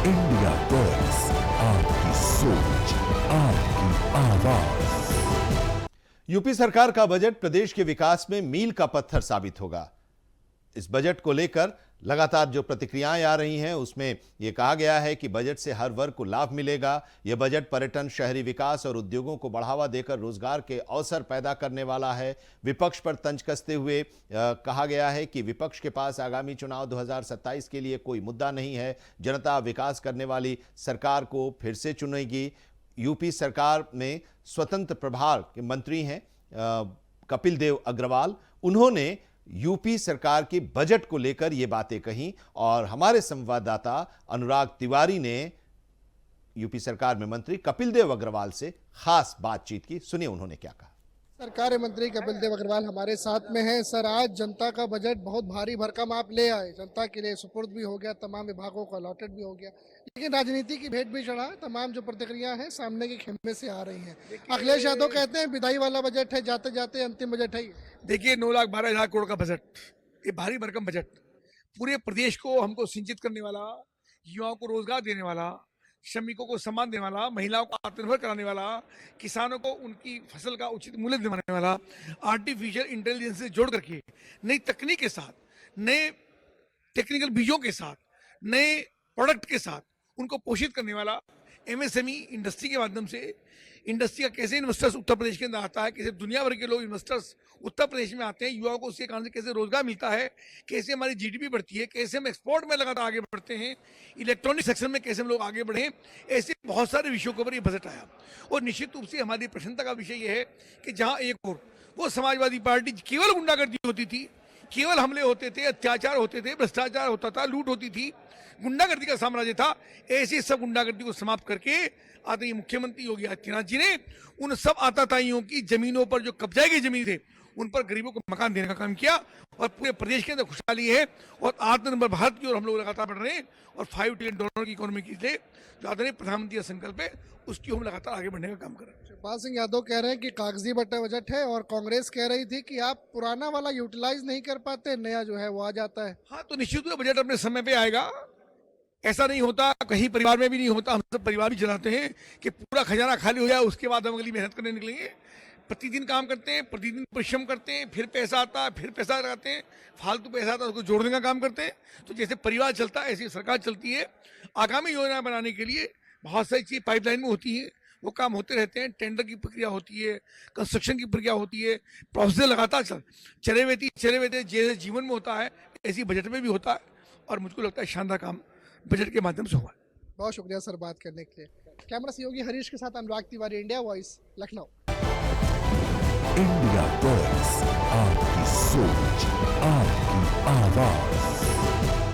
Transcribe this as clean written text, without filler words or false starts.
India बस, आपकी सोच, आपकी आवाज। यूपी सरकार का बजट प्रदेश के विकास में मील का पत्थर साबित होगा। इस बजट को लेकर लगातार जो प्रतिक्रियाएं आ रही हैं उसमें यह कहा गया है कि बजट से हर वर्ग को लाभ मिलेगा। यह बजट पर्यटन, शहरी विकास और उद्योगों को बढ़ावा देकर रोजगार के अवसर पैदा करने वाला है। विपक्ष पर तंज कसते हुए कहा गया है कि विपक्ष के पास आगामी चुनाव 2027 के लिए कोई मुद्दा नहीं है। जनता विकास करने वाली सरकार को फिर से चुनेगी। यूपी सरकार में स्वतंत्र प्रभार के मंत्री हैं कपिल देव अग्रवाल। उन्होंने यूपी सरकार के बजट को लेकर ये बातें कही और हमारे संवाददाता अनुराग तिवारी ने यूपी सरकार में मंत्री कपिल देव अग्रवाल से खास बातचीत की। सुनिए उन्होंने क्या कहा। सरकार मंत्री कपिल देव अग्रवाल हमारे साथ में हैं। सर, आज जनता का बजट बहुत भारी भरकम आप ले आए, जनता के लिए सुपुर्द भी हो गया, तमाम विभागों को अलॉटेड भी हो गया, लेकिन राजनीति की भेंट भी चढ़ा। तमाम जो प्रतिक्रिया है सामने के खेमे से आ रही हैं। अखिलेश यादव कहते हैं विदाई वाला बजट है, जाते जाते अंतिम बजट है। देखिए, 9,12,000 करोड़ का बजट, ये भारी भरकम बजट पूरे प्रदेश को हमको सिंचित करने वाला, युवाओं को रोजगार देने वाला, श्रमिकों को सम्मान देने वाला, महिलाओं को आत्मनिर्भर कराने वाला, किसानों को उनकी फसल का उचित मूल्य दिलाने वाला, आर्टिफिशियल इंटेलिजेंस से जोड़ करके नई तकनीक के साथ, नए टेक्निकल बीजों के साथ, नए प्रोडक्ट के साथ उनको पोषित करने वाला, एमएसएमई इंडस्ट्री के माध्यम से इंडस्ट्री का कैसे इन्वेस्टर्स उत्तर प्रदेश के अंदर आता है, कैसे दुनिया भर के लोग इन्वेस्टर्स उत्तर प्रदेश में आते हैं, युवाओं को उसके कारण से कैसे रोजगार मिलता है, कैसे हमारी जीडीपी बढ़ती है, कैसे हम एक्सपोर्ट में लगातार आगे बढ़ते हैं, इलेक्ट्रॉनिक सेक्शन में कैसे हम लोग आगे बढ़े, ऐसे बहुत सारे विषयों के ऊपर ये बजट आया। और निश्चित रूप से हमारी प्रसन्नता का विषय यह है कि जहाँ एक और वो समाजवादी पार्टी केवल गुंडागर्दी होती थी, केवल हमले होते थे, अत्याचार होते थे, भ्रष्टाचार होता था, लूट होती थी, गुंडागर्दी का साम्राज्य था, ऐसे सब गुंडागर्दी को समाप्त करके आदरणीय मुख्यमंत्री योगी आदित्यनाथ जी ने उन सब आताताइयों की जमीनों पर जो कब्जा की जमीन थे उन पर गरीबों को मकान देने का काम किया और पूरे प्रदेश के अंदर खुशहाली है और आत्मनिर्भर भारत की ओर हम लोग लगातार बढ़ रहे हैं और $5 ट्रिलियन की इकोनॉमी की लिए जो आदरणीय प्रधानमंत्री का संकल्प है उसकी हम लगातार आगे बढ़ने का काम कर रहे हैं। शिवपाल सिंह यादव कह रहे हैं कि कागजी बजट है और कांग्रेस कह रही थी कि आप पुराना वाला यूटिलाइज नहीं कर पाते, नया जो है वो आ जाता है। हाँ, तो निश्चित रूप से बजट अपने समय पे आएगा। ऐसा नहीं होता, कहीं परिवार में भी नहीं होता, हम सब परिवार भी चलाते हैं कि पूरा खजाना खाली हो जाए उसके बाद हम अगली मेहनत करने निकलेंगे। प्रतिदिन काम करते हैं, प्रतिदिन परिश्रम करते हैं, फिर पैसा आता है, फिर पैसा लगाते हैं, फालतू पैसा आता है उसको जोड़ने का काम करते हैं। तो जैसे परिवार चलता है ऐसी सरकार चलती है। आगामी योजना बनाने के लिए बहुत सारी चीज़ पाइपलाइन में होती है, वो काम होते रहते हैं। टेंडर की प्रक्रिया होती है, कंस्ट्रक्शन की प्रक्रिया होती है, प्रोसेस लगातार चले हुए थे। जैसे जीवन में होता है ऐसी बजट में भी होता है और मुझको लगता है शानदार काम बजट के माध्यम से हुआ। बहुत शुक्रिया सर बात करने के लिए। कैमरा सहयोगी हरीश के साथ Anurag Tiwari, India voice, Lucknow. India बस, आपकी सोच, आपकी आवाज।